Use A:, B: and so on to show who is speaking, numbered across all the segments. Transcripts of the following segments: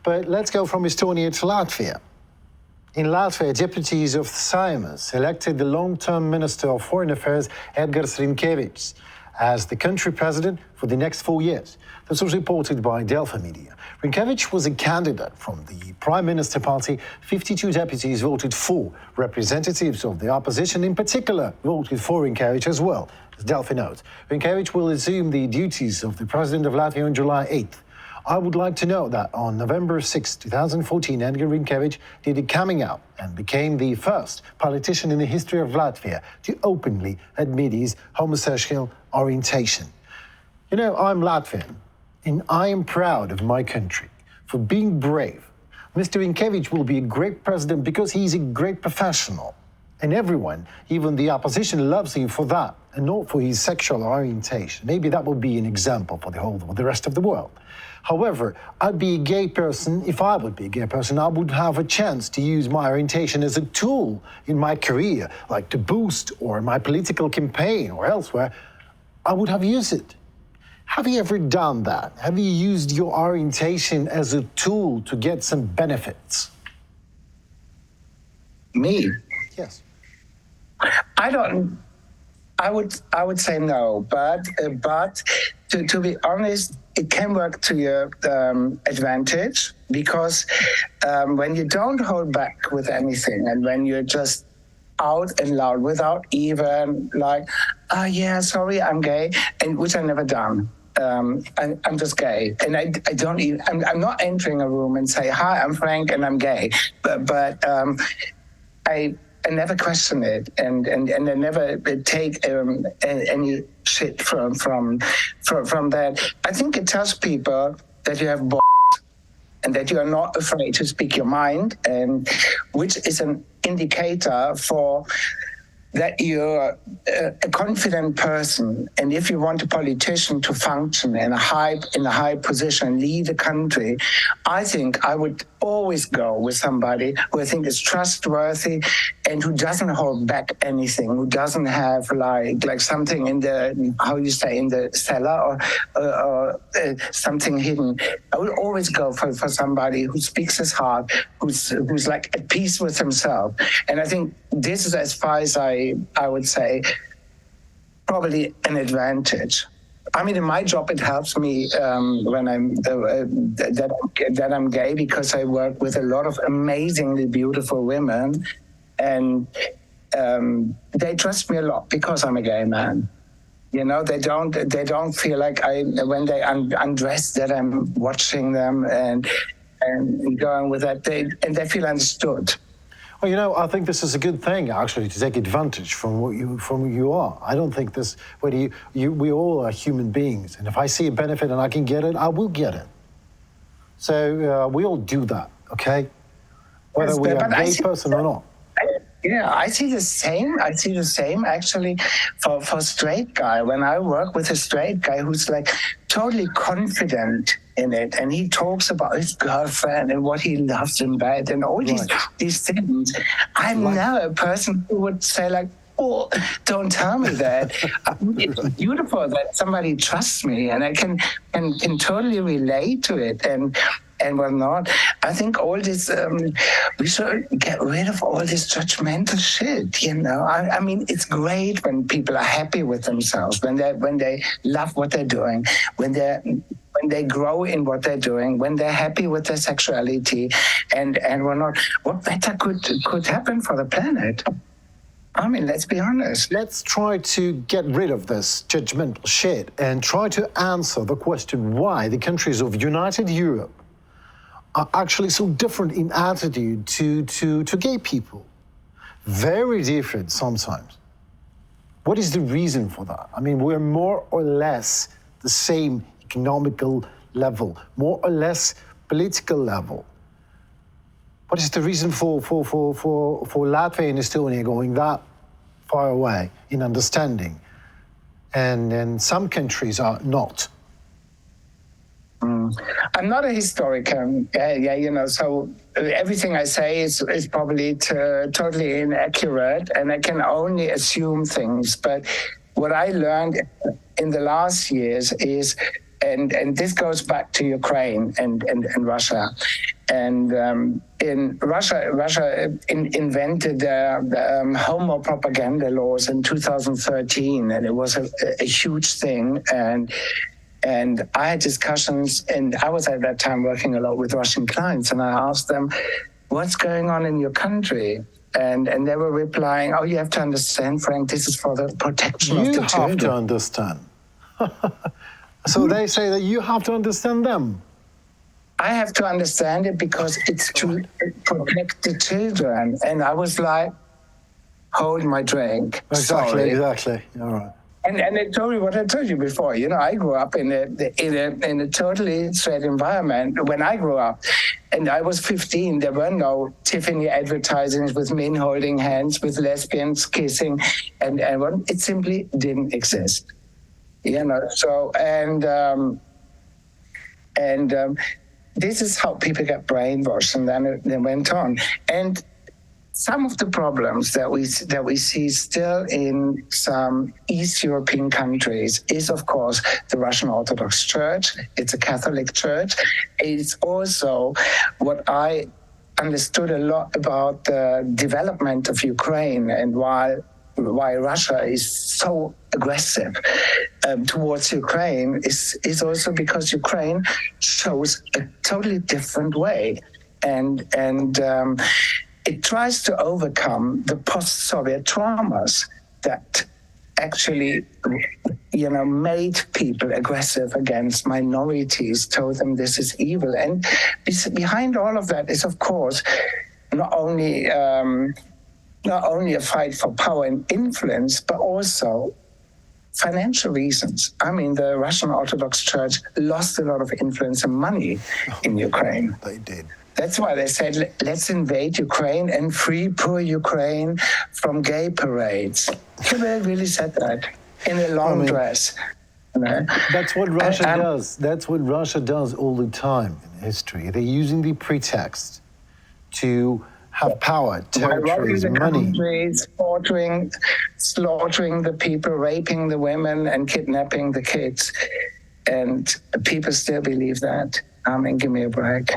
A: But let's go from Estonia to Latvia. In Latvia, deputies of Seimas elected the long-term Minister of Foreign Affairs, Edgars Rinkevičs, as the country president for the next 4 years. This was reported by Delphi Media. Rinkevičs was a candidate from the Prime Minister party. 52 deputies voted for. Representatives of the opposition in particular voted for Rinkevičs as well, as Delphi notes. Rinkevičs will assume the duties of the President of Latvia on July 8th. I would like to note that on November 6, 2014, Edgar Rinkevičs did a coming out and became the first politician in the history of Latvia to openly admit his homosexual orientation. You know, I'm Latvian, and I am proud of my country for being brave. Mr. Rinkevičs will be a great president because he's a great professional. And everyone, even the opposition, loves him for that and not for his sexual orientation. Maybe that would be an example for the rest of the world. However, I'd be a gay person. If I would be a gay person, I would have a chance to use my orientation as a tool in my career, like to boost or my political campaign or elsewhere. I would have used it. Have you ever done that? Have you used your orientation as a tool to get some benefits?
B: Me?
A: Yes.
B: I would say no, but to be honest, it can work to your advantage, because when you don't hold back with anything and when you're just out and loud without even like, oh yeah, sorry, I'm gay, and which I've never done. I'm just gay, and I don't even. I'm not entering a room and say, hi, I'm Frank and I'm gay, but I never question it, and I never take any shit from that. I think it tells people that you have balls and that you are not afraid to speak your mind, and which is an indicator for that you're a confident person. And if you want a politician to function in a high position, lead a country, I think I would always go with somebody who I think is trustworthy and who doesn't hold back anything, who doesn't have like something in the, how you say, in the cellar or something hidden. I would always go for somebody who speaks his heart, who's like at peace with himself. And I think this is, as far as I would say, probably an advantage. I mean, in my job, it helps me when that I'm gay, because I work with a lot of amazingly beautiful women, and they trust me a lot because I'm a gay man. You know, they don't feel like when they undress that I'm watching them and going with that. They feel understood.
A: Well, you know, I think this is a good thing, actually, to take advantage from who you are. I don't think this, we all are human beings, and if I see a benefit and I can get it, I will get it. So we all do that, okay? Whether we are a gay person or not.
B: Yeah, I see the same actually for straight guy. When I work with a straight guy who's like totally confident in it, and he talks about his girlfriend and what he loves in bed and all these things. I'm never a person who would say like, oh, don't tell me that. It's beautiful that somebody trusts me and I can totally relate to it and whatnot. I think all this, we should get rid of all this judgmental shit, you know? I mean, it's great when people are happy with themselves, when they love what they're doing, when they grow in what they're doing, when they're happy with their sexuality and whatnot. What better could happen for the planet? I mean, let's be honest.
A: Let's try to get rid of this judgmental shit and try to answer the question why the countries of United Europe are actually so different in attitude to gay people. Very different sometimes. What is the reason for that? I mean, we're more or less the same economical level, more or less political level. What is the reason for Latvia and Estonia going that far away in understanding? And some countries are not.
B: I'm not a historian, you know, so everything I say is probably totally inaccurate, and I can only assume things. But what I learned in the last years is, and this goes back to Ukraine and Russia, in Russia invented homo propaganda laws in 2013, and it was a huge thing. And I had discussions, and I was at that time working a lot with Russian clients, and I asked them, what's going on in your country? And they were replying, oh, you have to understand, Frank, this is for the protection of the children.
A: You have to understand. So they say that you have to understand them.
B: I have to understand it because it's to protect the children. And I was like, hold my drink.
A: Exactly. All right.
B: And it told me what I told you before. You know, I grew up in a totally straight environment when I grew up. And I was 15. There were no Tiffany advertisings with men holding hands, with lesbians kissing, and it simply didn't exist. You know, so this is how people get brainwashed, and then it went on. And some of the problems that we see still in some East European countries is, of course, the Russian Orthodox Church. It's a Catholic church. It's also what I understood a lot about the development of Ukraine and why Russia is so aggressive towards Ukraine is also because Ukraine shows a totally different way, and it tries to overcome the post-Soviet traumas that actually, you know, made people aggressive against minorities, told them this is evil. And behind all of that is, of course, not only a fight for power and influence, but also financial reasons. I mean, the Russian Orthodox Church lost a lot of influence and money in Ukraine.
A: They did.
B: That's why they said, let's invade Ukraine and free poor Ukraine from gay parades. They really said that in a long dress. You know?
A: That's what Russia does. That's what Russia does all the time in history. They're using the pretext to have power, territories, money. Slaughtering the people, raping the women, and kidnapping the kids. And people still believe that. I mean, give me a break.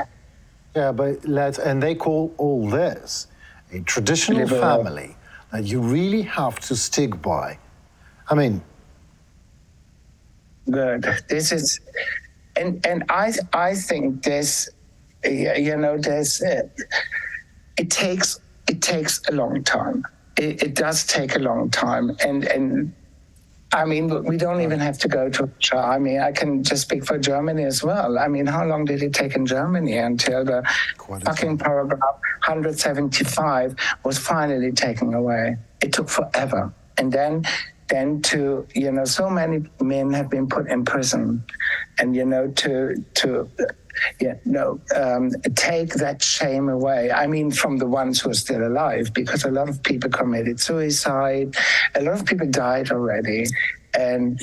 A: Yeah, but they call all this a traditional family that you really have to stick by. I mean,
B: good. This is, and I think this, you know, it takes a long time. It does take a long time, and I mean, we don't even have to go to Russia. I mean, I can just speak for Germany as well. I mean, how long did it take in Germany until the fucking paragraph 175 was finally taken away? It took forever. And then to, you know, so many men have been put in prison, and, you know, take that shame away. I mean, from the ones who are still alive, because a lot of people committed suicide, a lot of people died already, and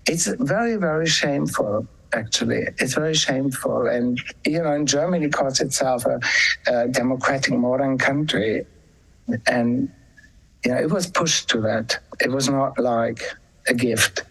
B: it's very, very shameful. Actually, it's very shameful. And, you know, and Germany calls itself a democratic modern country, and, you know, it was pushed to that. It was not like a gift.